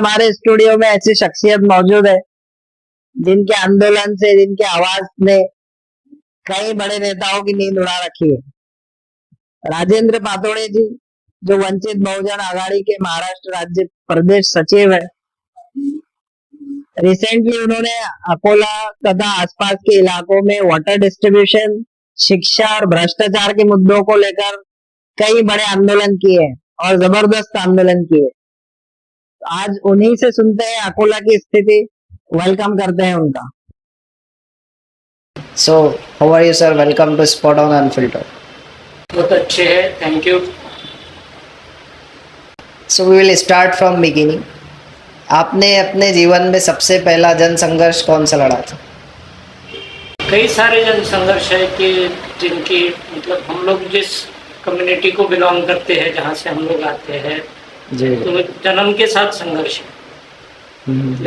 हमारे स्टूडियो में ऐसी शख्सियत मौजूद है जिनके आंदोलन से, जिनके आवाज ने कई बड़े नेताओं की नींद उड़ा रखी है। राजेंद्र पातोड़े जी, जो वंचित बहुजन आघाड़ी के महाराष्ट्र राज्य प्रदेश सचिव है, रिसेंटली उन्होंने अकोला तथा आसपास के इलाकों में वाटर डिस्ट्रीब्यूशन, शिक्षा और भ्रष्टाचार के मुद्दों को लेकर कई बड़े आंदोलन किए हैं और जबरदस्त आंदोलन किए। आज उन्हीं से सुनते हैं अकोला की स्थिति। वेलकम करते हैं उनका। So, how are you, sir? Welcome to Spot On Unfiltered. बहुत अच्छे हैं, thank you. So we will start from beginning. आपने अपने जीवन में सबसे पहला जन संघर्ष कौन सा लड़ा था? कई सारे जन संघर्ष है कि जिनकी मतलब हम लोग जिस कम्युनिटी को बिलोंग करते हैं, जहाँ से हम लोग आते हैं, जी। तो जन्म के साथ संघर्ष है।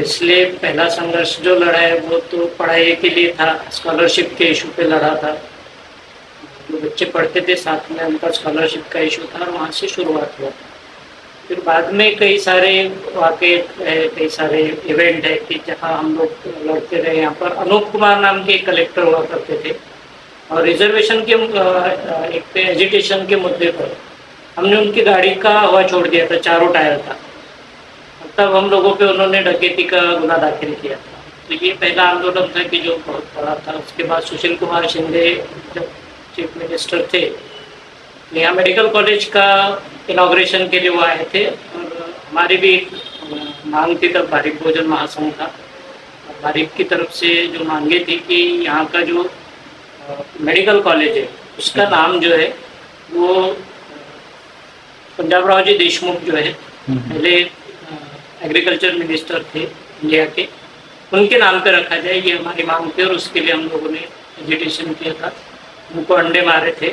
इसलिए पहला संघर्ष जो लड़ा है वो तो पढ़ाई के लिए था, स्कॉलरशिप के इशू पे लड़ा था। जो बच्चे पढ़ते थे साथ में, उनका स्कॉलरशिप का इशू था और वहाँ से शुरुआत हुआ। फिर बाद में कई सारे वाक़े, कई सारे इवेंट है कि जहाँ हम लोग लड़ते रहे। यहाँ पर अनूप कुमार नाम के कलेक्टर हुआ करते थे और रिजर्वेशन के एक एजुटेशन के मुद्दे पर हमने उनकी गाड़ी का हवा छोड़ दिया था, चारों टायर था। तब हम लोगों पे उन्होंने डकैती का गुना दाखिल किया था। तो ये पहला आंदोलन था कि जो बहुत बड़ा था। उसके बाद सुशील कुमार शिंदे जब चीफ मिनिस्टर थे, यहाँ मेडिकल कॉलेज का इनॉग्रेशन के लिए वो आए थे और हमारी भी मांग थी तब, भारिप बहुजन महासंघ था, भारिप की तरफ से जो मांगे थी कि यहाँ का जो मेडिकल कॉलेज है उसका नाम जो है वो पंजाब राव जी देशमुख जो है पहले एग्रीकल्चर मिनिस्टर थे इंडिया के, उनके नाम पे रखा जाए, ये हमारी मांग थी। और उसके लिए हम लोगों ने एजिटेशन किया था, उनको अंडे मारे थे,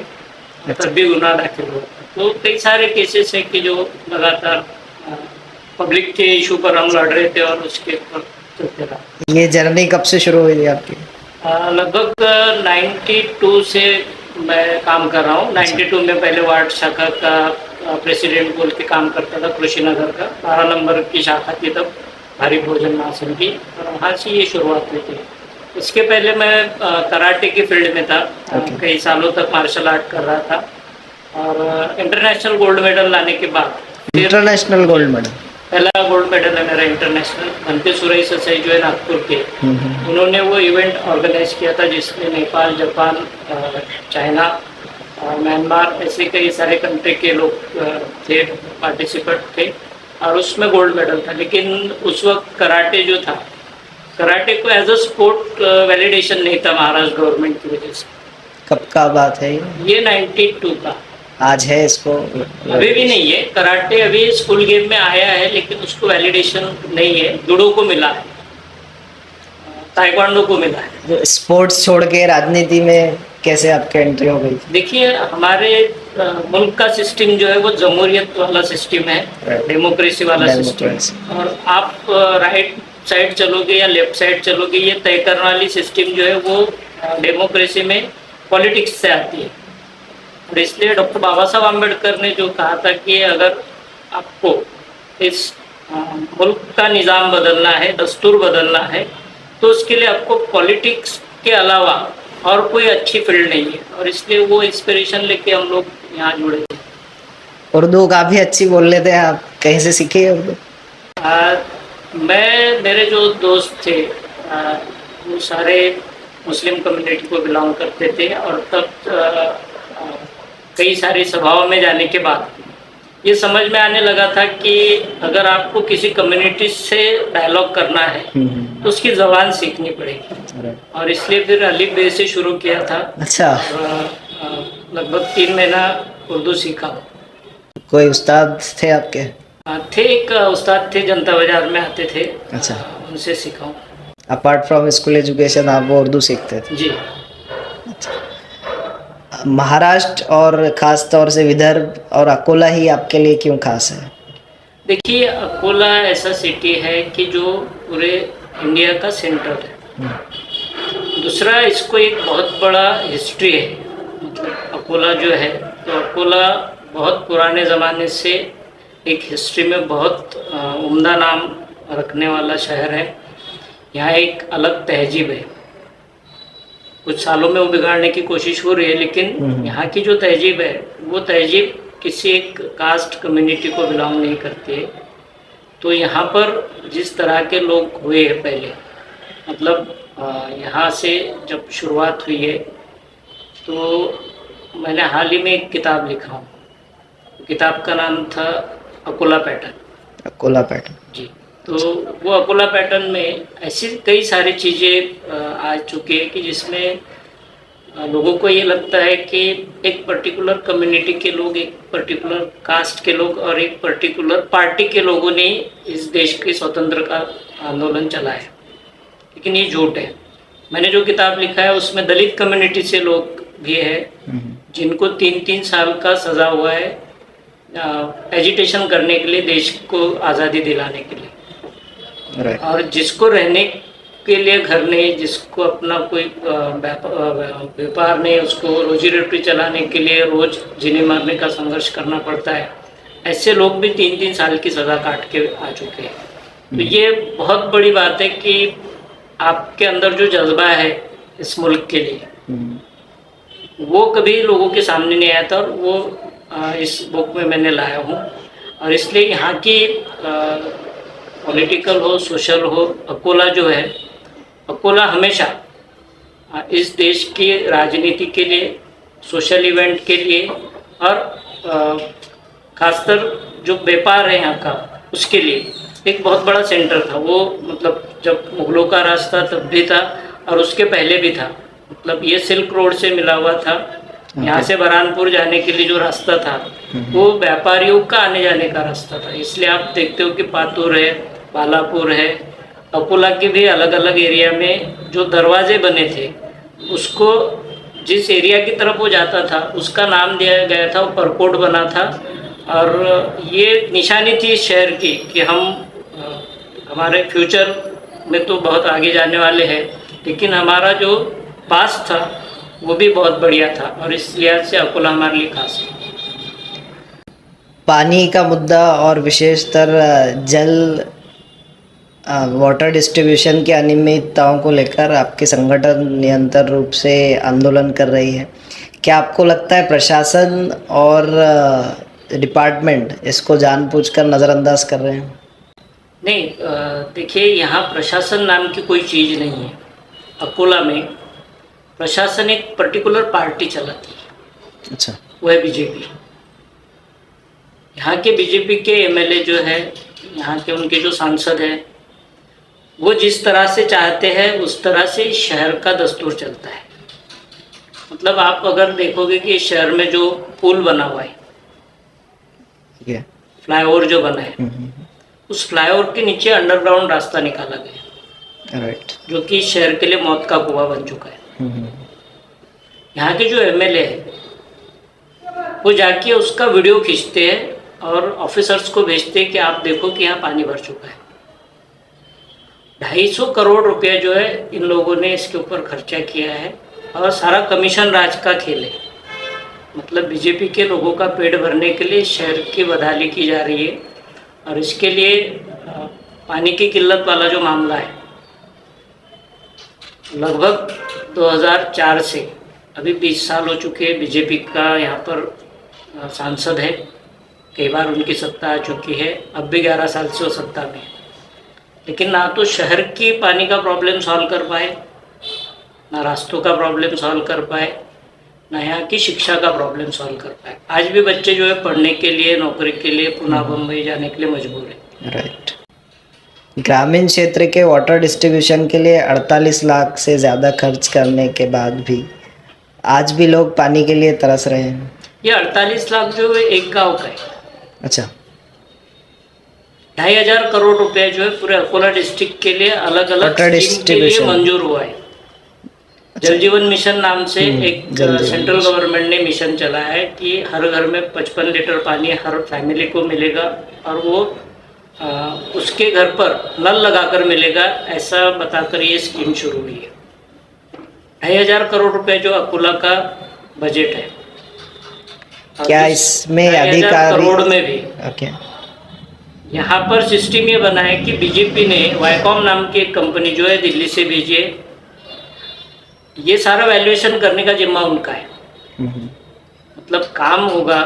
तब भी गुनाह दाखिल हुआ था। तो कई सारे केसेस हैं कि जो लगातार पब्लिक के इशू पर हम लड़ रहे थे और उसके ऊपर चलते रहा। ये जर्नी कब से शुरू हुई थी आपकी? लगभग 92 से मैं काम कर रहा हूँ। 92 में पहले वार्ड शाखा का प्रेसिडेंट बोल के काम करता था, कृषिनगर का 12 नंबर की शाखा थी तब, भारिप बहुजन महासंघ की, और वहाँ से ये शुरुआत हुई थी। इसके पहले मैं कराटे की फील्ड में था। कई सालों तक मार्शल आर्ट कर रहा था और इंटरनेशनल गोल्ड मेडल लाने के बाद इंटरनेशनल गोल्ड मेडल, पहला गोल्ड मेडल है मेरा इंटरनेशनल। भंते सुरई ससाई जो है नागपुर के, उन्होंने वो इवेंट ऑर्गेनाइज किया था जिसमें नेपाल, जापान, चाइना, म्यांमार, ऐसे कई सारे कंट्री के लोग थे, पार्टिसिपेंट थे और उसमें गोल्ड मेडल था। लेकिन उस वक्त कराटे जो था, कराटे को एज अ स्पोर्ट वैलिडेशन नहीं था महाराष्ट्र गवर्नमेंट की वजह से। कब का बात है ये 92 का। आज है इसको? अभी भी नहीं है। कराटे अभी स्कूल गेम में आया है लेकिन उसको वैलिडेशन नहीं है। जूडो को मिला है, ताइक्वांडो को मिला है। स्पोर्ट्स छोड़ के राजनीति में कैसे आपकी एंट्री हो गई? देखिए, हमारे मुल्क का सिस्टम जो है वो जमहूरियत वाला सिस्टम है, डेमोक्रेसी वाला सिस्टम। और आप राइट साइड चलोगे या लेफ्ट साइड चलोगे, ये तय करने वाली सिस्टम जो है वो डेमोक्रेसी में पॉलिटिक्स से आती है। और इसलिए डॉक्टर बाबा साहब आम्बेडकर ने जो कहा था कि अगर आपको इस मुल्क का निज़ाम बदलना है, दस्तूर बदलना है, तो उसके लिए आपको पॉलिटिक्स के अलावा और कोई अच्छी फील्ड नहीं है। और इसलिए वो इंस्पिरेशन लेके हम लोग यहाँ जुड़े थे। उर्दू काफ़ी अच्छी बोल लेते हैं आप, कहीं से सीखे उर्दू? मेरे जो दोस्त थे वो सारे मुस्लिम कम्युनिटी को बिलोंग करते थे और तब कई सारी सभाओं में जाने के बाद ये समझ में आने लगा था कि अगर आपको किसी कम्युनिटी से डायलॉग करना है तो उसकी ज़बान सीखनी पड़ेगी। और इसलिए फिर अलिफ बे से शुरू किया था। अच्छा। लगभग 3 महीना उर्दू सीखा। कोई उस्ताद थे आपके? थे, एक उस्ताद थे, जनता बाजार में आते थे। अच्छा। उनसे सीखा हूँ। अपार्ट फ्रॉम स्कूल एजुकेशन आप वो उर्दू सीखते थे? जी। अच्छा। महाराष्ट्र और ख़ास तौर से विदर्भ और अकोला ही आपके लिए क्यों खास है? देखिए, अकोला ऐसा सिटी है कि जो पूरे इंडिया का सेंटर है। दूसरा, इसको एक बहुत बड़ा हिस्ट्री है। मतलब अकोला जो है, तो अकोला बहुत पुराने ज़माने से एक हिस्ट्री में बहुत उम्दा नाम रखने वाला शहर है। यहाँ एक अलग तहजीब है। कुछ सालों में वो बिगाड़ने की कोशिश हो रही है, लेकिन यहाँ की जो तहजीब है वो तहजीब किसी एक कास्ट कम्युनिटी को बिलोंग नहीं करती है। तो यहाँ पर जिस तरह के लोग हुए हैं पहले, मतलब यहाँ से जब शुरुआत हुई है, तो मैंने हाल ही में एक किताब लिखा हूँ। किताब का नाम था अकोला पैटर्न। अकोला पैटर्न। जी। तो वो अकोला पैटर्न में ऐसी कई सारी चीज़ें आ चुकी है कि जिसमें लोगों को ये लगता है कि एक पर्टिकुलर कम्युनिटी के लोग, एक पर्टिकुलर कास्ट के लोग और एक पर्टिकुलर पार्टी के लोगों ने इस देश के स्वतंत्र का आंदोलन चलाया, लेकिन ये झूठ है। मैंने जो किताब लिखा है उसमें दलित कम्युनिटी से लोग भी हैं जिनको 3-3 साल का सज़ा हुआ है एजिटेशन करने के लिए, देश को आज़ादी दिलाने के लिए। राइट। और जिसको रहने के लिए घर नहीं, जिसको अपना कोई व्यापार नहीं, उसको रोजी रोटी चलाने के लिए रोज जीने मारने का संघर्ष करना पड़ता है, ऐसे लोग भी 3-3 साल की सज़ा काट के आ चुके हैं। तो ये बहुत बड़ी बात है कि आपके अंदर जो जज्बा है इस मुल्क के लिए, वो कभी लोगों के सामने नहीं आया था, और वो इस बुक में मैंने लाया हूँ। और इसलिए यहाँ की पॉलिटिकल हो, सोशल हो, अकोला जो है, अकोला हमेशा इस देश की राजनीति के लिए, सोशल इवेंट के लिए और खासकर जो व्यापार है यहाँ का उसके लिए एक बहुत बड़ा सेंटर था। वो मतलब जब मुगलों का रास्ता तब भी था और उसके पहले भी था। मतलब ये सिल्क रोड से मिला हुआ था। यहाँ से बरहानपुर जाने के लिए जो रास्ता था वो व्यापारियों का आने जाने का रास्ता था। इसलिए आप देखते हो कि पातुर है, बालापुर है, अकोला के भी अलग अलग एरिया में जो दरवाजे बने थे, उसको जिस एरिया की तरफ वो जाता था उसका नाम दिया गया था, वो परकोट बना था। और ये निशानी थी इस शहर की कि हम हमारे फ्यूचर में तो बहुत आगे जाने वाले हैं, लेकिन हमारा जो पास्ट था वो भी बहुत बढ़िया था, और इस लिहाज से अकोला हमारे लिए खास है। पानी का मुद्दा और विशेषतर जल वाटर डिस्ट्रीब्यूशन की अनियमितताओं को लेकर आपके संगठन निरंतर रूप से आंदोलन कर रही है। क्या आपको लगता है प्रशासन और डिपार्टमेंट इसको जानबूझकर नज़रअंदाज कर रहे हैं? नहीं, देखिए, यहाँ प्रशासन नाम की कोई चीज़ नहीं है। अकोला में प्रशासन एक पर्टिकुलर पार्टी चलाती है। अच्छा। वो है बीजेपी। यहाँ के बीजेपी के एमएलए जो है, यहाँ के उनके जो सांसद हैं, वो जिस तरह से चाहते हैं उस तरह से शहर का दस्तूर चलता है। मतलब आप अगर देखोगे कि इस शहर में जो पुल बना हुआ है, फ्लाईओवर जो बना है, उस फ्लाईओवर के नीचे अंडरग्राउंड रास्ता निकाला गया, राइट, जो कि शहर के लिए मौत का कुआं बन चुका है। यहाँ के जो एमएलए है वो जाके उसका वीडियो खींचते हैं और ऑफिसर्स को भेजते हैं कि आप देखो कि यहाँ पानी भर चुका है। 250 करोड़ रुपया जो है इन लोगों ने इसके ऊपर खर्चा किया है, और सारा कमीशन राज का खेल है। मतलब बीजेपी के लोगों का पेट भरने के लिए शहर की बदहाली की जा रही है। और इसके लिए पानी की किल्लत वाला जो मामला है, लगभग 2004 से अभी 20 साल हो चुके हैं। बीजेपी का यहाँ पर सांसद है, कई बार उनकी सत्ता आ चुकी है, अब भी 11 साल से वो सत्ता में है, लेकिन ना तो शहर की पानी का प्रॉब्लम सॉल्व कर पाए, ना रास्तों का प्रॉब्लम सॉल्व कर पाए, ना यहाँ की शिक्षा का प्रॉब्लम सॉल्व कर पाए। आज भी बच्चे जो है पढ़ने के लिए, नौकरी के लिए पुणे बम्बई जाने के लिए मजबूर है। राइट। ग्रामीण क्षेत्र के वाटर डिस्ट्रीब्यूशन के लिए 48 लाख से ज़्यादा खर्च करने के बाद भी आज भी लोग पानी के लिए तरस रहे हैं। ये 48 लाख जो है एक गांव का है। अच्छा। 2500 करोड़ रुपए जो है पूरे अकोला डिस्ट्रिक्ट के लिए अलग अलग स्कीम के लिए मंजूर हुआ है। जल जीवन मिशन नाम से एक सेंट्रल गवर्नमेंट ने मिशन चलाया है कि हर घर में 55 लीटर पानी हर फैमिली को मिलेगा, और वो उसके घर पर नल लगाकर मिलेगा, ऐसा बताकर ये स्कीम शुरू हुई है। 2500 करोड़ रुपए जो अकोला का बजट है। क्या इसमें अधिकारी करोड़ में भी ओके यहाँ पर सिस्टम ये बना है कि बीजेपी ने वाईकॉम नाम की एक कंपनी जो है दिल्ली से भेजी है, ये सारा वैल्यूएशन करने का जिम्मा उनका है। मतलब काम होगा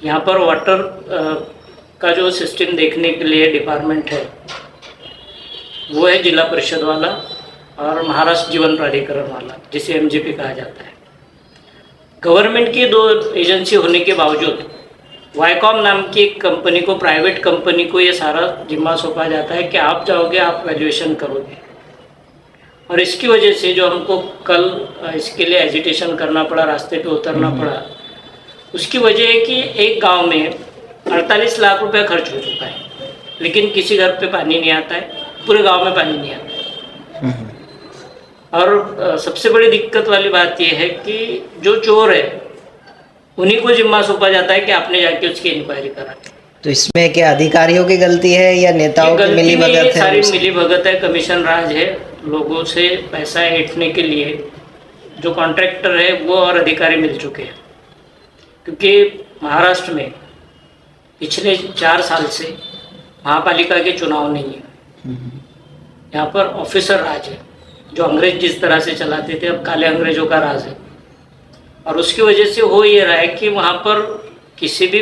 यहाँ पर वाटर का जो सिस्टम देखने के लिए डिपार्टमेंट है वो है जिला परिषद वाला और महाराष्ट्र जीवन प्राधिकरण वाला, जिसे एमजीपी कहा जाता है। गवर्नमेंट की दो एजेंसी होने के बावजूद वाईकॉम नाम की एक कंपनी को, प्राइवेट कंपनी को ये सारा जिम्मा सौंपा जाता है कि आप जाओगे, आप वैल्यूएशन करोगे। और इसकी वजह से जो हमको कल इसके लिए एजिटेशन करना पड़ा, रास्ते पे उतरना पड़ा, उसकी वजह है कि एक गांव में 48 लाख रुपया खर्च हो चुका है, लेकिन किसी घर पे पानी नहीं आता है, पूरे गांव में पानी नहीं आता है। और सबसे बड़ी दिक्कत वाली बात यह है कि जो चोर है उन्हीं को जिम्मा सौंपा जाता है कि आपने जाके उसकी इंक्वायरी करा। तो इसमें क्या अधिकारियों की गलती है या नेताओं की मिली भगत है? सारी मिली भगत है, कमीशन राज है, लोगों से पैसा ऐंठने के लिए जो कॉन्ट्रैक्टर है वो और अधिकारी मिल चुके हैं। क्योंकि महाराष्ट्र में पिछले 4 साल से महापालिका के चुनाव नहीं है, यहाँ पर ऑफिसर राज है, जो अंग्रेज जिस तरह से चलाते थे अब काले अंग्रेजों का राज है। और उसकी वजह से हो ये रहा है कि वहाँ पर किसी भी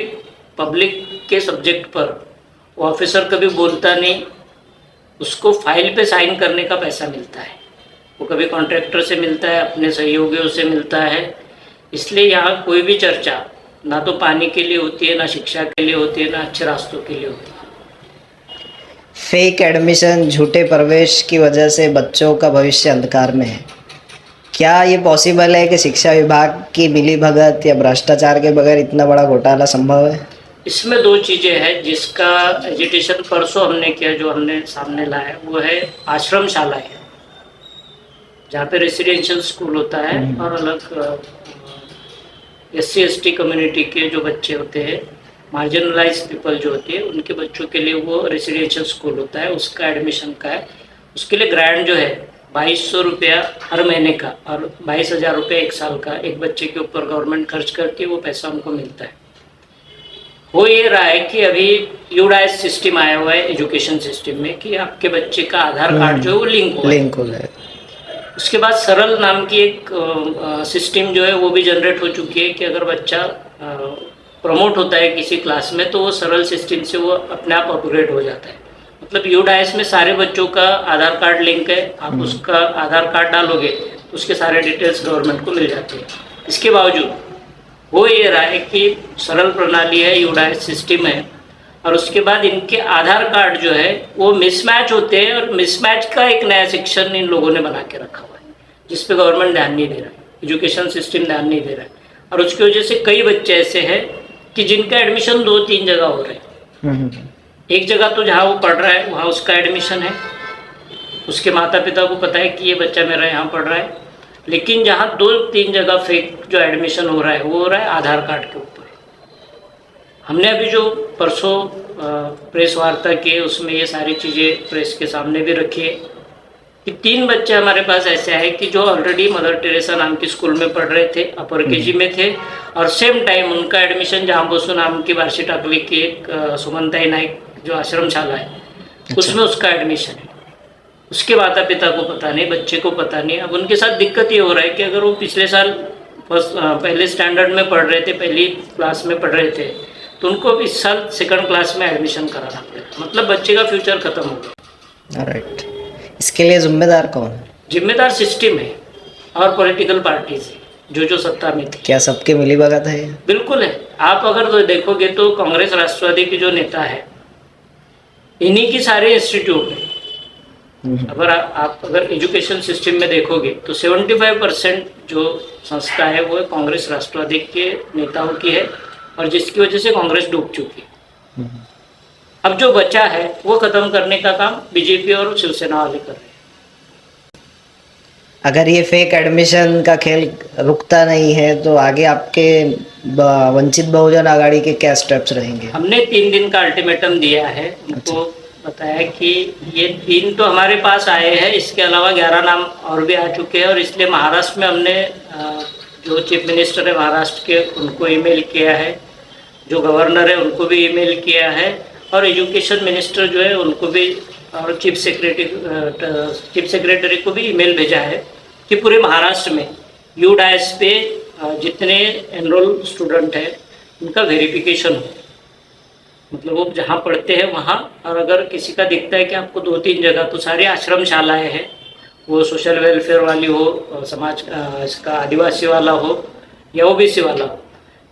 पब्लिक के सब्जेक्ट पर वो ऑफिसर कभी बोलता नहीं, उसको फाइल पे साइन करने का पैसा मिलता है, वो कभी कॉन्ट्रैक्टर से मिलता है, अपने सहयोगियों से मिलता है। इसलिए यहाँ कोई भी चर्चा ना तो पानी के लिए होती है, ना शिक्षा के लिए होती है, ना अच्छे रास्तों के लिए होती है। फेक एडमिशन, झूठे प्रवेश की वजह से बच्चों का भविष्य अंधकार में है। क्या ये पॉसिबल है कि शिक्षा विभाग की मिलीभगत या भ्रष्टाचार के बगैर इतना बड़ा घोटाला संभव है? इसमें 2 चीज़ें हैं जिसका एजिटेशन परसों हमने किया, जो हमने सामने लाया वो है आश्रम शालाएं, जहाँ पे रेसिडेंशियल स्कूल होता है और अलग SC ST कम्युनिटी के जो बच्चे होते हैं, मार्जिनलाइज पीपल जो होती है, उनके बच्चों के लिए वो रेसिडेंशियल स्कूल होता है, उसका एडमिशन का है। उसके लिए ग्रांट जो है 2200 रुपया हर महीने का और 22,000 रुपये 1 साल का एक बच्चे के ऊपर गवर्नमेंट खर्च करके वो पैसा उनको मिलता है। हो ये रहा है कि अभी यूडाइस सिस्टम आया हुआ है एजुकेशन सिस्टम में कि आपके बच्चे का आधार कार्ड जो है वो लिंक हो है। उसके बाद सरल नाम की एक सिस्टम जो है वो भी जनरेट हो चुकी है कि अगर बच्चा प्रमोट होता है किसी क्लास में तो वो सरल सिस्टम से वो अपने आप अपग्रेड हो जाता है। मतलब यूडाइस में सारे बच्चों का आधार कार्ड लिंक है, आप उसका आधार कार्ड डालोगे तो उसके सारे डिटेल्स गवर्नमेंट को मिल जाते हैं। इसके बावजूद वो ये रहा है कि सरल प्रणाली है, यूडाइस सिस्टम है, और उसके बाद इनके आधार कार्ड जो है वो मिसमैच होते हैं, और मिसमैच का एक नया सेक्शन इन लोगों ने बना के रखा हुआ है जिस पे गवर्नमेंट ध्यान नहीं दे रहा है, एजुकेशन सिस्टम ध्यान नहीं दे रहा है। और उसकी वजह से कई बच्चे ऐसे हैं कि जिनका एडमिशन 2-3 जगह हो रहे हैं। एक जगह तो जहाँ वो पढ़ रहा है वहाँ उसका एडमिशन है, उसके माता पिता को पता है कि ये बच्चा मेरा यहाँ पढ़ रहा है, लेकिन जहाँ 2-3 जगह फेक जो एडमिशन हो रहा है वो हो रहा है आधार कार्ड के ऊपर। हमने अभी जो परसों प्रेस वार्ता की है उसमें ये सारी चीज़ें प्रेस के सामने भी रखी है कि 3 बच्चे हमारे पास ऐसे आए कि जो ऑलरेडी मदर टेरेसा नाम की स्कूल में पढ़ रहे थे, अपर KG में थे, और सेम टाइम उनका एडमिशन जहाँ बसु नाम की बार्शी टाकली की एक सुमनताई नाइक जो आश्रम शाला है उसमें उसका एडमिशन है। उसके माता पिता को पता नहीं, बच्चे को पता नहीं। अब उनके साथ दिक्कत ये हो रहा है कि अगर वो पिछले साल पहले स्टैंडर्ड में पढ़ रहे थे, पहली क्लास में पढ़ रहे थे, तो उनको इस साल 2nd क्लास में एडमिशन कराना पड़ेगा। मतलब बच्चे का फ्यूचर खत्म हो गया। राइट, इसके लिए जिम्मेदार कौन है? जिम्मेदार सिस्टम है और पॉलिटिकल पार्टीज है जो सत्ता में थी। क्या सबके मिलीभगत है? बिल्कुल है। आप अगर तो देखोगे तो कांग्रेस राष्ट्रवादी के जो नेता है इन्हीं की सारे इंस्टीट्यूट है। अगर आप अगर एजुकेशन सिस्टम में देखोगे तो 75% जो संस्था है वो कांग्रेस राष्ट्रवादी के नेताओं की है, और जिसकी वजह से कांग्रेस डूब चुकी है। अब जो बचा है वो खत्म करने का काम बीजेपी और शिवसेना वाले कर रहे हैं। अगर ये फेक एडमिशन का खेल रुकता नहीं है तो आगे आपके वंचित बहुजन आघाड़ी के क्या स्टेप्स रहेंगे? हमने 3 दिन का अल्टीमेटम दिया है, उनको बताया कि ये 3 तो हमारे पास आए हैं, इसके अलावा 11 नाम और भी आ चुके हैं, और इसलिए महाराष्ट्र में हमने जो चीफ मिनिस्टर है महाराष्ट्र के उनको ईमेल किया है, जो गवर्नर है उनको भी ईमेल किया है, और एजुकेशन मिनिस्टर जो है उनको भी और चीफ सेक्रेटरी को भी ईमेल भेजा है कि पूरे महाराष्ट्र में यूडाइस पे जितने एनरोल स्टूडेंट हैं उनका वेरिफिकेशन हो, मतलब वो जहाँ पढ़ते हैं वहाँ, और अगर किसी का दिखता है कि आपको 2-3 जगह, तो सारी आश्रमशालाएँ हैं, वो सोशल वेलफेयर वाली हो, समाज इसका आदिवासी वाला हो या ओबीसी वाला हो,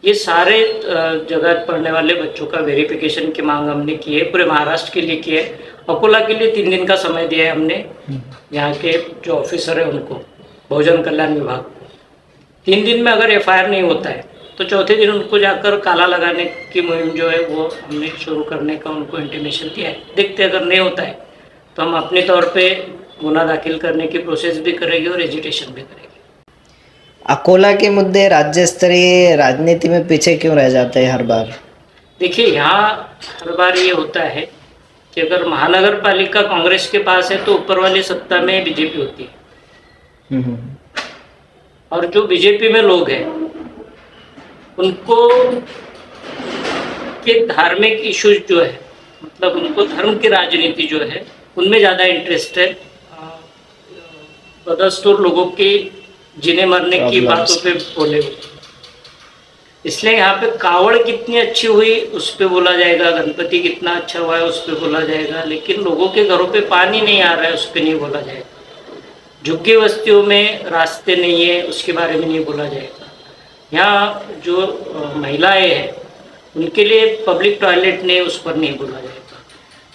ये सारे जगह पढ़ने वाले बच्चों का वेरिफिकेशन की मांग हमने की है, पूरे महाराष्ट्र के लिए की है। अकोला के लिए 3 दिन का समय दिया है हमने, यहाँ के जो ऑफिसर है उनको, बहुजन कल्याण विभाग। 3 दिन में अगर एफआईआर नहीं होता है तो चौथे दिन उनको जाकर काला लगाने की मुहिम जो है वो हमने शुरू करने का उनको इंटीमेशन दिया है। देखते अगर नहीं होता है तो हम अपने तौर पे गुना दाखिल करने की प्रोसेस भी करेंगे और एजिटेशन भी करेंगे। अकोला के मुद्दे राज्य स्तरीय राजनीति में पीछे क्यों रह जाते हैं हर बार? देखिए, यहाँ हर बार ये होता है कि अगर महानगर पालिका कांग्रेस के पास है तो ऊपर वाली सत्ता में बीजेपी होती है, और जो बीजेपी में लोग हैं उनको के धार्मिक इश्यूज जो है, मतलब उनको धर्म की राजनीति जो है उनमें ज़्यादा इंटरेस्ट है, बदस्तूर लोगों की जीने मरने की बातों पे बोले हुए। इसलिए यहाँ पे कावड़ कितनी अच्छी हुई उस पे बोला जाएगा, गणपति कितना अच्छा हुआ है उस पे बोला जाएगा, लेकिन लोगों के घरों पे पानी नहीं आ रहा है उस पे नहीं बोला जाएगा। झुग्गी बस्तियों में रास्ते नहीं है उसके बारे में नहीं बोला जाएगा। यहाँ जो महिलाएं हैं उनके लिए पब्लिक टॉयलेट नहीं, उस पर नहीं बोला जाएगा।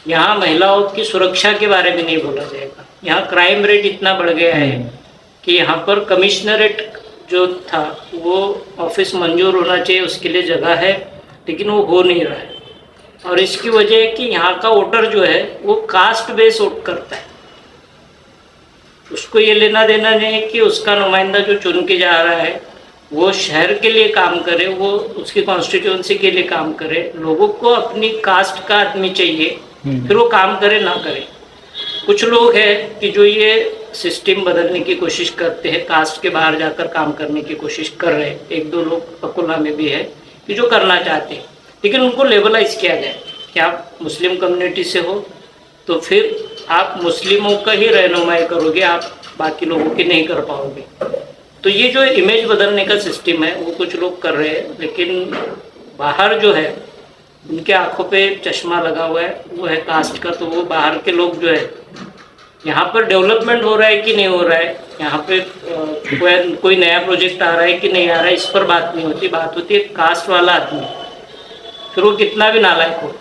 यहाँ महिलाओं की सुरक्षा के बारे में नहीं बोला जाएगा। यहाँ क्राइम रेट इतना बढ़ गया है कि यहाँ पर कमिश्नरेट जो था वो ऑफिस मंजूर होना चाहिए, उसके लिए जगह है, लेकिन वो हो नहीं रहा है। और इसकी वजह है कि यहाँ का वोटर जो है वो कास्ट बेस वोट करता है, उसको ये लेना देना नहीं है कि उसका नुमाइंदा जो चुन के जा रहा है वो शहर के लिए काम करे, वो उसकी कॉन्स्टिट्यूंसी के लिए काम करे। लोगों को अपनी कास्ट का आदमी चाहिए, फिर वो काम करे ना करे। कुछ लोग हैं कि जो ये सिस्टम बदलने की कोशिश करते हैं, कास्ट के बाहर जाकर काम करने की कोशिश कर रहे हैं। 1-2 लोग अकोला में भी है कि जो करना चाहते हैं, लेकिन उनको लेबलाइज किया गया कि आप मुस्लिम कम्युनिटी से हो तो फिर आप मुस्लिमों का ही रहनुमाई करोगे, आप बाकी लोगों की नहीं कर पाओगे। तो ये जो इमेज बदलने का सिस्टम है वो कुछ लोग कर रहे हैं, लेकिन बाहर जो है उनके आंखों पे चश्मा लगा हुआ है, वो है कास्ट का। तो वो बाहर के लोग जो है, यहाँ पर डेवलपमेंट हो रहा है कि नहीं हो रहा है, यहाँ पे कोई नया प्रोजेक्ट आ रहा है कि नहीं आ रहा है, इस पर बात नहीं होती। बात होती है कास्ट वाला आदमी, फिर वो कितना भी नालायक हो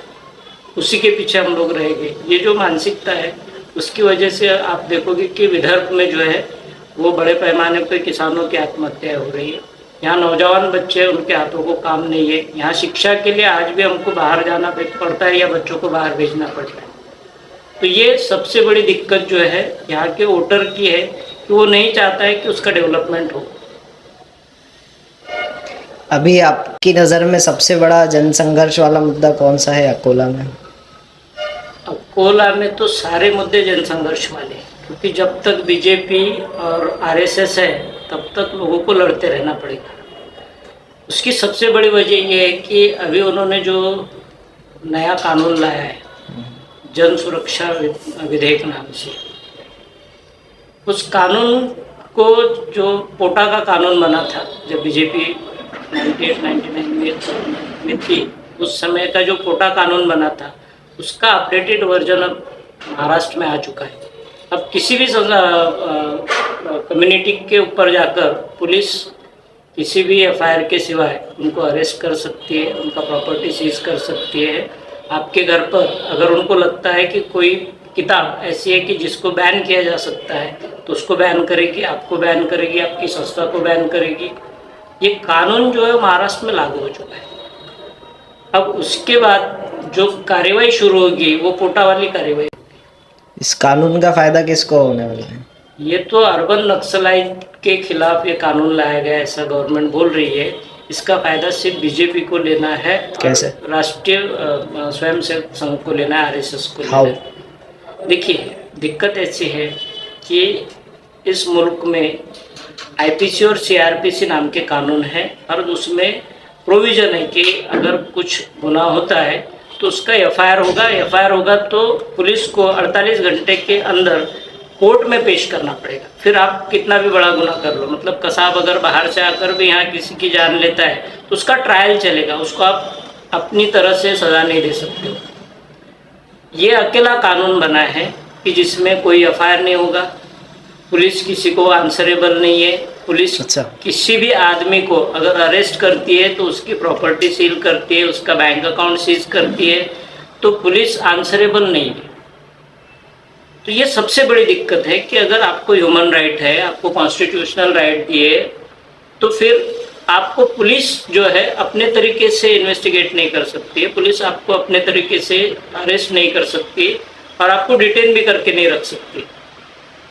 उसी के पीछे हम लोग रह गए। ये जो मानसिकता है उसकी वजह से आप देखोगे कि विदर्भ में जो है वो बड़े पैमाने पर किसानों की आत्महत्या हो रही है। यहाँ नौजवान बच्चे, उनके हाथों को काम नहीं है। यहाँ शिक्षा के लिए आज भी हमको बाहर जाना पड़ता है या बच्चों को बाहर भेजना पड़ता है। तो ये सबसे बड़ी दिक्कत जो है यहाँ के वोटर की है कि वो नहीं चाहता है कि उसका डेवलपमेंट हो। अभी आपकी नज़र में सबसे बड़ा जनसंघर्ष वाला मुद्दा कौन सा है अकोला में? अकोला में तो सारे मुद्दे जनसंघर्ष वाले हैं, क्योंकि जब तक बीजेपी और आरएसएस है तब तक लोगों को लड़ते रहना पड़ेगा। उसकी सबसे बड़ी वजह ये है कि अभी उन्होंने जो नया कानून लाया है, जन सुरक्षा विधेयक नाम से, उस कानून को, जो पोटा का कानून बना था जब बीजेपी 98-99 में थी, उस समय का जो पोटा कानून बना था उसका अपडेटेड वर्जन अब महाराष्ट्र में आ चुका है। अब किसी भी कम्युनिटी के ऊपर जाकर पुलिस किसी भी एफआईआर के सिवाय उनको अरेस्ट कर सकती है, उनका प्रॉपर्टी सीज कर सकती है। आपके घर पर अगर उनको लगता है कि कोई किताब ऐसी है कि जिसको बैन किया जा सकता है तो उसको बैन करेगी, आपको बैन करेगी, आपकी संस्था को बैन करेगी। ये कानून जो है महाराष्ट्र में लागू हो चुका है। अब उसके बाद जो कार्रवाई शुरू होगी वो पोटा वाली कार्रवाई। इस कानून का फायदा किसको होने वाला है? ये तो अर्बन नक्सलाइट के खिलाफ ये कानून लाया गया, ऐसा गवर्नमेंट बोल रही है। इसका फायदा सिर्फ बीजेपी को लेना है। कैसे? राष्ट्रीय स्वयंसेवक संघ को लेना है, आरएसएस को लेना है। देखिए, दिक्कत ऐसी है कि इस मुल्क में आईपीसी और सीआरपीसी नाम के कानून है, और उसमें प्रोविजन है कि अगर कुछ गुनाह होता है तो उसका एफआईआर होगा तो पुलिस को 48 घंटे के अंदर कोर्ट में पेश करना पड़ेगा। फिर आप कितना भी बड़ा गुनाह कर लो, मतलब कसाब अगर बाहर से आकर भी यहाँ किसी की जान लेता है तो उसका ट्रायल चलेगा, उसको आप अपनी तरह से सज़ा नहीं दे सकते हो। ये अकेला कानून बना है कि जिसमें कोई एफआईआर नहीं होगा, पुलिस किसी को आंसरेबल नहीं है। पुलिस अच्छा। किसी भी आदमी को अगर अरेस्ट करती है तो उसकी प्रॉपर्टी सील करती है, उसका बैंक अकाउंट सीज करती है, तो पुलिस आंसरेबल नहीं है। तो ये सबसे बड़ी दिक्कत है कि अगर आपको ह्यूमन राइट है, आपको कॉन्स्टिट्यूशनल राइट दिए, तो फिर आपको पुलिस जो है अपने तरीके से इन्वेस्टिगेट नहीं कर सकती है, पुलिस आपको अपने तरीके से अरेस्ट नहीं कर सकती और आपको डिटेन भी करके नहीं रख सकती।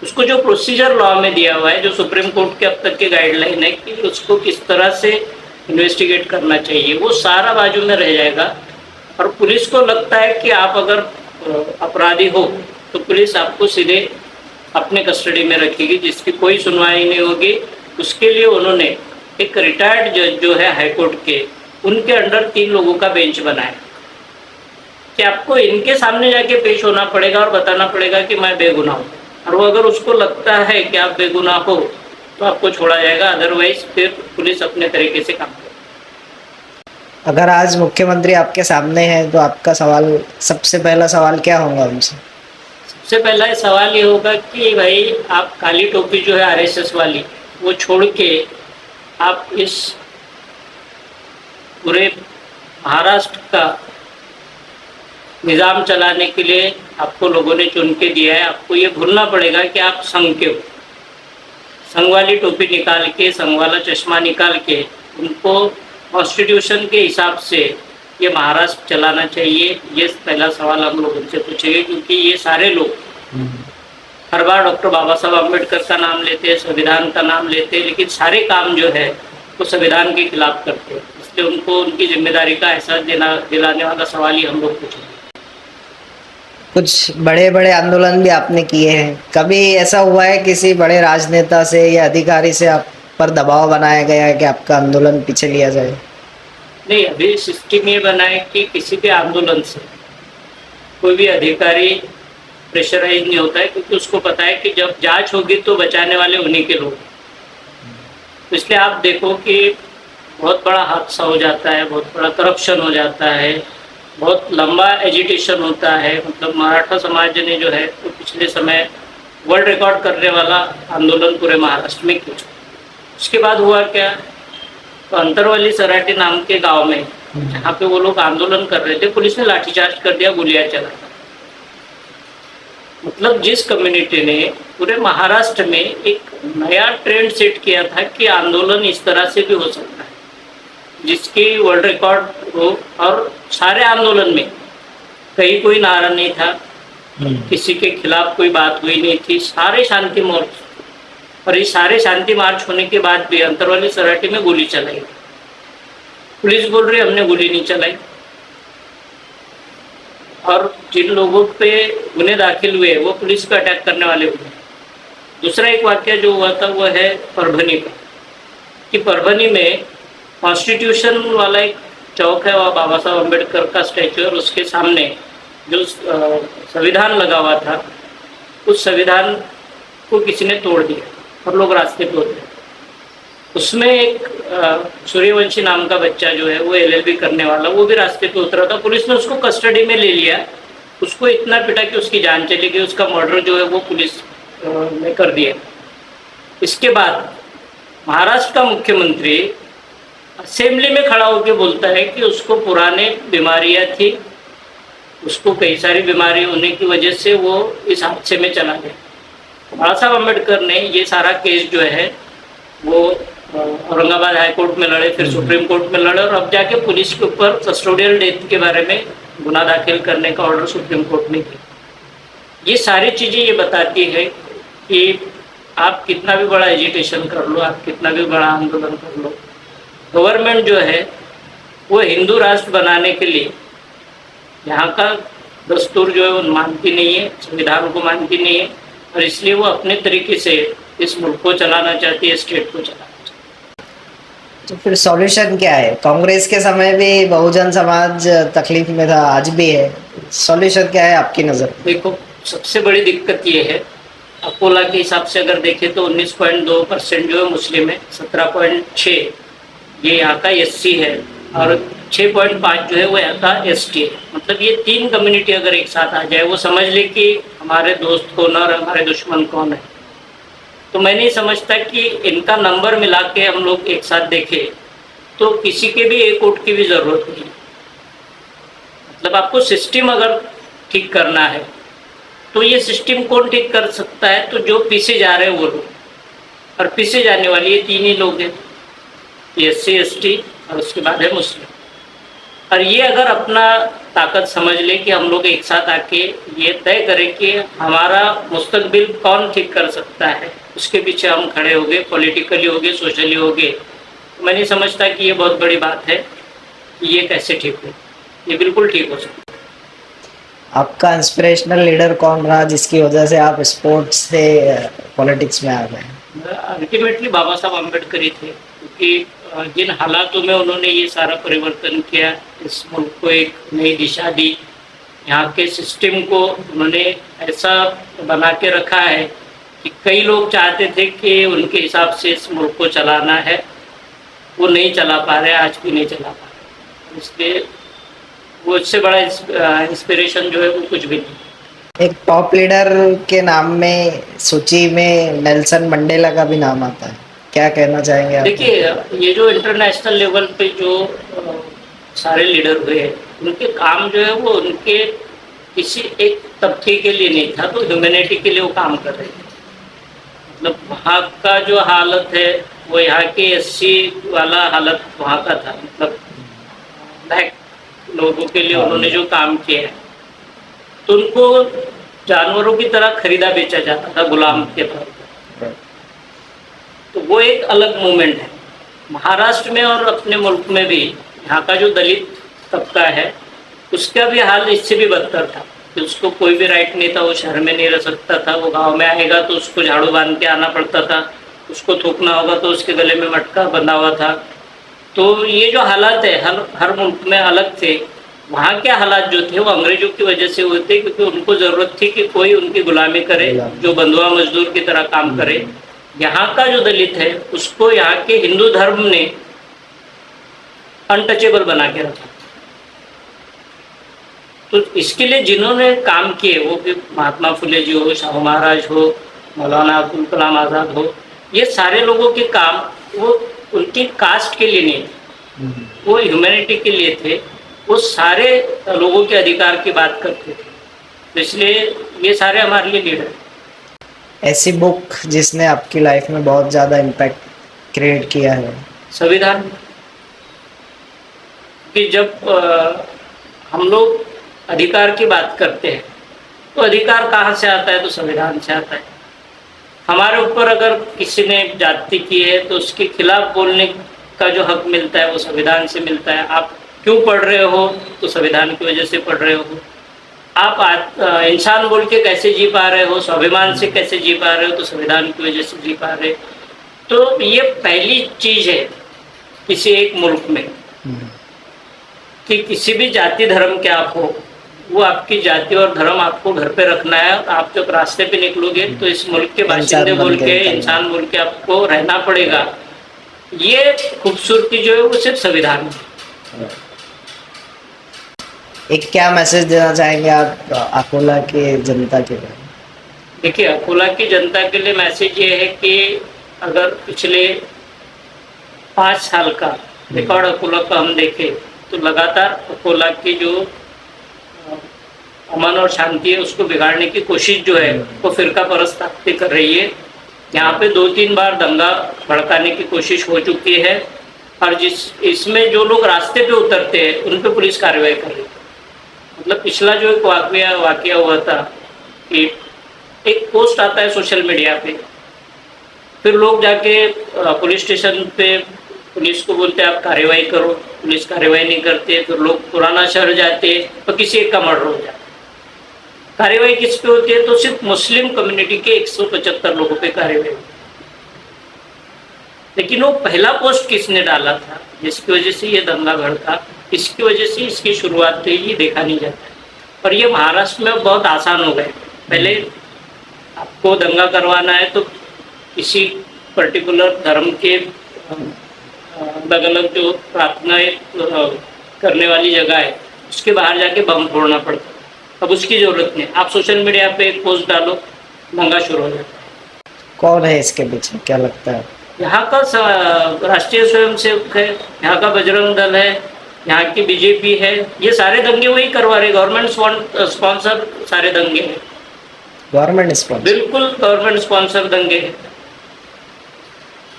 उसको जो प्रोसीजर लॉ में दिया हुआ है, जो सुप्रीम कोर्ट के अब तक के गाइडलाइन है कि उसको किस तरह से इन्वेस्टिगेट करना चाहिए, वो सारा बाजू में रह जाएगा। और पुलिस को लगता है कि आप अगर अपराधी हो तो पुलिस आपको सीधे अपने कस्टडी में रखेगी, जिसकी कोई सुनवाई नहीं होगी। उसके लिए उन्होंने एक रिटायर्ड जज जो है हाईकोर्ट के, उनके अंडर 3 लोगों का बेंच बनाया कि आपको इनके सामने जाके पेश होना पड़ेगा और बताना पड़ेगा कि मैं बेगुनाह हूँ। और वो अगर उसको लगता है कि आप बेगुनाह हो तो आपको छोड़ा जाएगा, अदरवाइज फिर पुलिस अपने तरीके से काम करेगी। अगर आज मुख्यमंत्री आपके सामने हैं तो आपका सवाल, सबसे पहला सवाल क्या होगा उनसे? सबसे पहला सवाल ये होगा कि भाई आप काली टोपी जो है आरएसएस वाली, वो छोड़ के आप इस पूरे महाराष्ट्र का निज़ाम चलाने के लिए आपको लोगों ने चुन के दिया है। आपको ये भूलना पड़ेगा कि आप संघ के हो। संघ वाली टोपी निकाल के, संघ वाला चश्मा निकाल के उनको कॉन्स्टिट्यूशन के हिसाब से ये महाराष्ट्र चलाना चाहिए। ये पहला सवाल हम लोग उनसे पूछेंगे, क्योंकि ये सारे लोग हर बार डॉक्टर बाबा साहब अम्बेडकर का नाम लेते हैं, संविधान का नाम लेते हैं, लेकिन सारे काम जो है वो संविधान के खिलाफ करते हैं। इसलिए उनको उनकी जिम्मेदारी का एहसास दिलाने वाला सवाल ही हम लोग पूछेंगे। कुछ बड़े बड़े आंदोलन भी आपने किए हैं, कभी ऐसा हुआ है किसी बड़े राजनेता से या अधिकारी से आप पर दबाव बनाया गया है कि आपका आंदोलन पीछे लिया जाए? नहीं, अभी सिस्टम ये बना है कि किसी भी आंदोलन से कोई भी अधिकारी प्रेशराइज नहीं होता है, क्योंकि उसको पता है कि जब जांच होगी तो बचाने वाले उन्हीं के लोग। तो इसलिए आप देखो कि बहुत बड़ा हादसा हो जाता है, बहुत बड़ा करप्शन हो जाता है, बहुत लंबा एजिटेशन होता है। मतलब मराठा समाज ने जो है तो पिछले समय वर्ल्ड रिकॉर्ड करने वाला आंदोलन पूरे महाराष्ट्र में किया। उसके बाद हुआ क्या, तो अंतरवाली सराटी नाम के गांव में जहाँ पे वो लोग आंदोलन कर रहे थे, पुलिस ने लाठीचार्ज कर दिया, गोलियां चला। मतलब जिस कम्युनिटी ने पूरे महाराष्ट्र में एक नया ट्रेंड सेट किया था कि आंदोलन इस तरह से भी हो सकता है, जिसकी वर्ल्ड रिकॉर्ड हो, और सारे आंदोलन में कहीं कोई नारा नहीं था, किसी के खिलाफ कोई बात हुई नहीं थी, सारे शांति मार्च। और ये सारे शांति मार्च होने के बाद भी अंतरवाली सराटी में गोली चलाई। पुलिस बोल रही हमने गोली नहीं चलाई। और जिन लोगों पे गुने दाखिल हुए वो पुलिस पे अटैक करने वाले हुए। दूसरा एक वाक्य जो हुआ था वो है परभनी का, कि परभनी में कॉन्स्टिट्यूशन वाला एक चौक है, वहाँ बाबा साहब अम्बेडकर का स्टैचू, और उसके सामने जो संविधान लगा हुआ था, उस संविधान को किसी ने तोड़ दिया और लोग रास्ते पे उतरे। उसमें एक सूर्यवंशी नाम का बच्चा जो है वो LLB करने वाला, वो भी रास्ते पे उतरा था। पुलिस ने उसको कस्टडी में ले लिया, उसको इतना पिटा कि उसकी जान चली गई। उसका मर्डर जो है वो पुलिस ने कर दिया। इसके बाद महाराष्ट्र का मुख्यमंत्री असेंबली में खड़ा होकर बोलता है कि उसको पुराने बीमारियां थी, उसको कई सारी बीमारी होने की वजह से वो इस हादसे में चला गया। बाबा साहब अम्बेडकर ने ये सारा केस जो है वो औरंगाबाद हाई कोर्ट में लड़े, फिर सुप्रीम कोर्ट में लड़े, और अब जाके पुलिस के ऊपर कस्टोडियल डेथ के बारे में गुनाह दाखिल करने का ऑर्डर सुप्रीम कोर्ट ने किया। ये सारी चीज़ें ये बताती है कि आप कितना भी बड़ा एजिटेशन कर लो, आप कितना भी बड़ा आंदोलन कर लो, गवर्नमेंट जो है वो हिंदू राष्ट्र बनाने के लिए यहाँ का दस्तूर जो है वो मानती नहीं है, संविधान को मानती नहीं है, और इसलिए वो अपने तरीके से इस मुल्क को चलाना चाहती है, स्टेट को चलाना चाहती है। तो फिर सॉल्यूशन क्या है? कांग्रेस के समय भी बहुजन समाज तकलीफ में था, आज भी है। सॉल्यूशन क्या है आपकी नज़र? देखो, सबसे बड़ी दिक्कत ये है, अकोला के हिसाब से अगर देखें तो 19.2% जो है मुस्लिम है, 17.6 ये यहाँ का एससी है और 6.5 जो है वो यहाँ का एसटी है। मतलब ये 3 कम्युनिटी अगर एक साथ आ जाए, वो समझ ले कि हमारे दोस्त कौन और हमारे दुश्मन कौन है। तो मैं नहीं समझता कि इनका नंबर मिला के हम लोग एक साथ देखें तो किसी के भी एक वोट की भी ज़रूरत नहीं। मतलब आपको सिस्टम अगर ठीक करना है तो ये सिस्टम कौन ठीक कर सकता है? तो जो पीछे जा रहे हैं वो लोग, और पीछे जाने वाले ये 3 ही लोग हैं, एससी एसटी और उसके बाद है मुस्लिम। और ये अगर अपना ताकत समझ ले कि हम लोग एक साथ आके ये तय करें कि हमारा मुस्तकबिल कौन ठीक कर सकता है, उसके पीछे हम खड़े हो गए, पॉलिटिकली हो गए, सोशली हो गए, तो मैं नहीं समझता कि ये बहुत बड़ी बात है कि ये कैसे ठीक हो। ये बिल्कुल ठीक हो सकता है। आपका इंस्पिरेशनल लीडर कौन रहा जिसकी वजह से आप स्पोर्ट्स से पॉलिटिक्स में आ गए? अल्टीमेटली बाबा साहब अम्बेडकर ही थे, क्योंकि जिन हालातों में उन्होंने ये सारा परिवर्तन किया, इस मुल्क को एक नई दिशा दी, यहाँ के सिस्टम को उन्होंने ऐसा बना के रखा है कि कई लोग चाहते थे कि उनके हिसाब से इस मुल्क को चलाना है, वो नहीं चला पा रहे, आज भी नहीं चला पा रहे। इसलिए वो इससे बड़ा इंस्पिरेशन जो है वो कुछ भी नहीं। एक टॉप लीडर के नाम में सूची में नेल्सन मंडेला का भी नाम आता है, क्या कहना चाहेंगे आप? देखिए, ये जो इंटरनेशनल लेवल पे जो सारे लीडर हुए, उनके काम जो है वो उनके किसी एक तबके के लिए नहीं था, तो ह्यूमैनिटी के लिए वो काम कर रहे थे। मतलब वहाँ का जो हालत है वो यहाँ के एससी वाला हालत वहाँ का था। मतलब ब्लैक लोगों के लिए उन्होंने जो काम किया है, तो उनको जानवरों की तरह खरीदा बेचा जाता था गुलाम के तौर पर। तो वो एक अलग मूवमेंट है। महाराष्ट्र में और अपने मुल्क में भी यहाँ का जो दलित तबका है उसका भी हाल इससे भी बदतर था कि उसको कोई भी राइट नहीं था, वो शहर में नहीं रह सकता था, वो गांव में आएगा तो उसको झाड़ू बांध के आना पड़ता था, उसको थूकना होगा तो उसके गले में मटका बंधा हुआ था। तो ये जो हालात है हर मुल्क में अलग थे। वहाँ के हालात जो थे वो अंग्रेजों की वजह से हुए थे, क्योंकि उनको ज़रूरत थी कि कोई उनकी गुलामी करे, जो बंधुआ मजदूर की तरह काम करे। यहाँ का जो दलित है उसको यहाँ के हिंदू धर्म ने अनटचेबल बना के रखा। तो इसके लिए जिन्होंने काम किए, वो भी महात्मा फुले जी हो, शाहू महाराज हो, मौलाना अब्दुल कलाम आज़ाद हो, ये सारे लोगों के काम वो उनकी कास्ट के लिए नहीं थे, वो ह्यूमैनिटी के लिए थे। वो सारे लोगों के अधिकार की बात करते थे, तो इसलिए ये सारे हमारे लिए लीडर। ऐसी बुक जिसने आपकी लाइफ में बहुत ज़्यादा इम्पैक्ट क्रिएट किया है? संविधान। कि जब हम लोग अधिकार की बात करते हैं तो अधिकार कहाँ से आता है? तो संविधान से आता है। हमारे ऊपर अगर किसी ने जाति की है तो उसके खिलाफ बोलने का जो हक मिलता है वो संविधान से मिलता है। आप क्यों पढ़ रहे हो? तो संविधान की वजह से पढ़ रहे हो। आप इंसान बोल के कैसे जी पा रहे हो, स्वाभिमान से कैसे जी पा रहे हो? तो संविधान की वजह से जी पा रहे। तो ये पहली चीज़ है किसी एक मुल्क में कि किसी भी जाति धर्म के आप हो, वो आपकी जाति और धर्म आपको घर पे रखना है। आप जब रास्ते पे निकलोगे तो इस मुल्क के बाशिंदे बोल के, इंसान बोल के आपको रहना पड़ेगा। ये खूबसूरती जो है वो सिर्फ संविधान में। एक क्या मैसेज देना चाहेंगे आप अकोला के जनता के लिए? देखिए, अकोला की जनता के लिए मैसेज ये है कि अगर पिछले 5 साल का रिकॉर्ड अकोला का हम देखें तो लगातार अकोला की जो अमन और शांति है उसको बिगाड़ने की कोशिश जो है वो फिरका परस्त ताकतें कर रही है। यहाँ पे 2-3 बार दंगा भड़काने की कोशिश हो चुकी है, और इसमें जो लोग रास्ते पे उतरते हैं उन पे पुलिस कार्रवाई कर रही है। मतलब पिछला जो एक वाकया हुआ था कि एक पोस्ट आता है सोशल मीडिया पे, फिर लोग जाके पुलिस स्टेशन पे पुलिस को बोलते हैं आप कार्रवाई करो, पुलिस कार्रवाई नहीं करते, फिर लोग पुराना शहर जाते तो किसी एक का मर्डर हो जाता। कार्रवाई किस पे होती है? तो सिर्फ मुस्लिम कम्युनिटी के 175 लोगों पे कार्रवाई। लेकिन वो पहला पोस्ट किसने डाला था जिसकी वजह से ये दंगा भड़का, इसकी वजह से इसकी शुरुआत हुई, ये देखा नहीं जाता है। और ये महाराष्ट्र में बहुत आसान हो गए। पहले आपको दंगा करवाना है तो किसी पर्टिकुलर धर्म के अलग अलग जो प्रार्थनाएं करने वाली जगह है उसके बाहर जाके बम फोड़ना पड़ता है। अब उसकी जरूरत नहीं, आप सोशल मीडिया पे एक पोस्ट डालो, दंगा शुरू हो जाता है। कौन है इसके पीछे, क्या लगता है? यहाँ का राष्ट्रीय स्वयंसेवक है, यहाँ का बजरंग दल है, यहाँ की बीजेपी है, ये सारे दंगे वही करवा रहे। गवर्नमेंट स्पॉन्सर सारे दंगे हैं, गवर्नमेंट स्पॉन्सर, बिल्कुल गवर्नमेंट स्पॉन्सर दंगे हैं।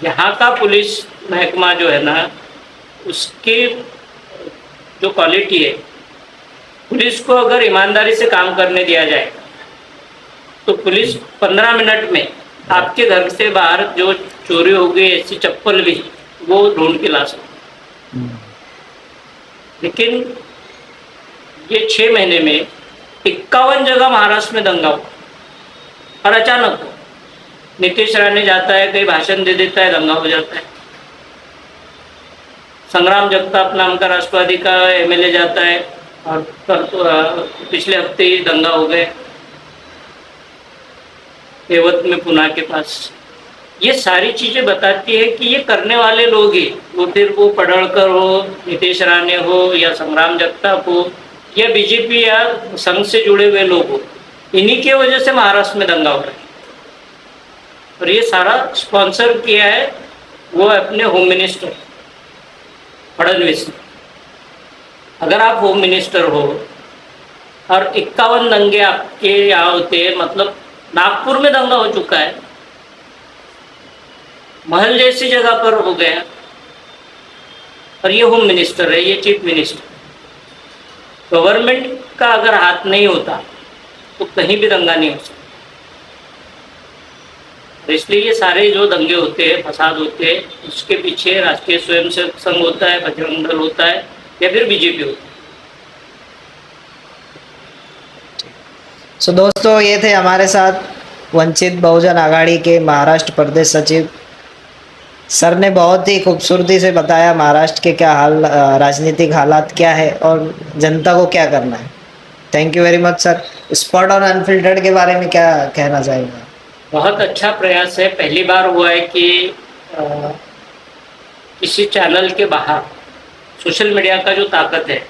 यहाँ का पुलिस महकमा जो है ना, उसकी जो क्वालिटी है, पुलिस को अगर ईमानदारी से काम करने दिया जाए तो पुलिस 15 मिनट में आपके घर से बाहर जो चोरी हो गई ऐसी चप्पल भी वो ढूंढ के ला सकते। लेकिन ये 6 महीने में 51 जगह महाराष्ट्र में दंगा हुआ और अचानक नीतीश राणे जाता है, कहीं भाषण दे देता है, दंगा हो जाता है। संग्राम जगताप नाम का राष्ट्रवादी का एमएलए जाता है और पिछले हफ्ते ही दंगा हो गए एवत में, पुणे के पास। ये सारी चीजें बताती है कि ये करने वाले लोग ही, वो फिर वो पडळकर हो, नीतीश राणे हो, या संग्राम जगताप हो, या बीजेपी या संघ से जुड़े हुए लोग हो, इन्हीं की वजह से महाराष्ट्र में दंगा हो रहा है। और ये सारा स्पॉन्सर किया है वो अपने होम मिनिस्टर फडणवीस ने। अगर आप होम मिनिस्टर हो और 51 दंगे आपके यहाँ होते हैं, मतलब नागपुर में दंगा हो चुका है, महल जैसी जगह पर हो गया, और ये होम मिनिस्टर है, ये चीफ मिनिस्टर। गवर्नमेंट का अगर हाथ नहीं होता तो कहीं भी दंगा नहीं हो सकता। तो इसलिए ये सारे जो दंगे होते हैं, फसाद होते हैं, उसके पीछे राष्ट्रीय स्वयंसेवक संघ होता है, बजरंग दल होता है, या फिर बीजेपी होती है। सो दोस्तों, ये थे हमारे साथ वंचित बहुजन आघाड़ी के महाराष्ट्र प्रदेश सचिव। सर ने बहुत ही खूबसूरती से बताया महाराष्ट्र के क्या हाल, राजनीतिक हालात क्या है और जनता को क्या करना है। Thank you very much sir. Spot on unfiltered के बारे में क्या कहना चाहेंगे? बहुत अच्छा प्रयास है। पहली बार हुआ है कि किसी चैनल के बाहर सोशल मीडिया का जो ताकत है,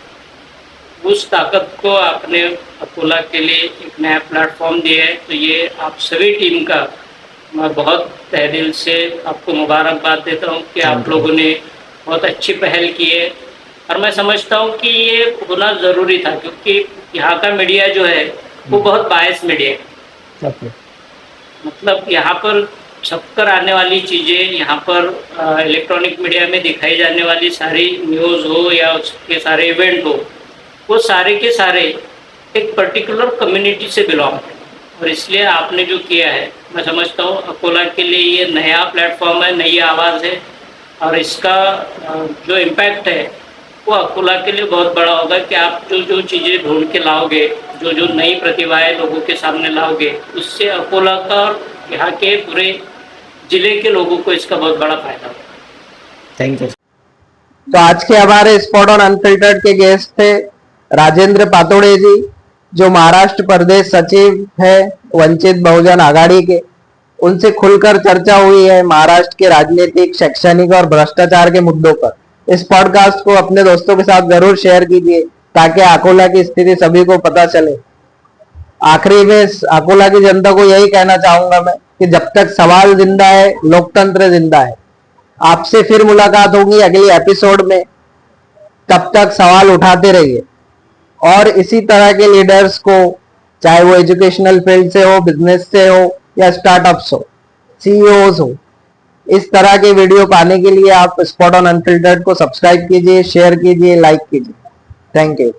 उस ताकत को आपने अकोला के लिए एक नया प्लेटफॉर्म दिया है। तो ये आप सभी टीम का मैं बहुत तहे दिल से आपको मुबारकबाद देता हूँ कि आप लोगों ने बहुत अच्छी पहल की है। और मैं समझता हूँ कि ये होना ज़रूरी था, क्योंकि यहाँ का मीडिया जो है वो बहुत बायस मीडिया है। मतलब यहाँ पर छपकर आने वाली चीज़ें, यहाँ पर इलेक्ट्रॉनिक मीडिया में दिखाई जाने वाली सारी न्यूज़ हो या उसके सारे इवेंट हो, वो सारे के सारे एक पर्टिकुलर कम्युनिटी से बिलोंग है। और इसलिए आपने जो किया है, मैं समझता हूँ अकोला के लिए ये नया प्लेटफॉर्म है, नई आवाज़ है, और इसका जो इम्पैक्ट है वो अकोला के लिए बहुत बड़ा होगा कि आप जो जो चीज़ें ढूंढ के लाओगे, जो जो नई प्रतिभाएं लोगों के सामने लाओगे, उससे अकोला का और यहाँ के पूरे जिले के लोगों को इसका बहुत बड़ा फायदा होगा। Thank you. तो आज के हमारे स्पॉट ऑन अनफिल्टर्ड के गेस्ट थे राजेंद्र पातोड़े जी, जो महाराष्ट्र प्रदेश सचिव है वंचित बहुजन आघाड़ी के। उनसे खुलकर चर्चा हुई है महाराष्ट्र के राजनीतिक, शैक्षणिक और भ्रष्टाचार के मुद्दों पर। इस पॉडकास्ट को अपने दोस्तों के साथ जरूर शेयर कीजिए ताकि अकोला की स्थिति सभी को पता चले। आखिरी में अकोला की जनता को यही कहना चाहूंगा मैं कि जब तक सवाल जिंदा है, लोकतंत्र जिंदा है। आपसे फिर मुलाकात होगी अगली एपिसोड में। तब तक सवाल उठाते रहिए और इसी तरह के लीडर्स को, चाहे वो एजुकेशनल फील्ड से हो, बिजनेस से हो या स्टार्टअप्स हो, सीईओज हो, इस तरह के वीडियो पाने के लिए आप स्पॉट ऑन अनफिल्टर्ड को सब्सक्राइब कीजिए, शेयर कीजिए, लाइक कीजिए। Thank you.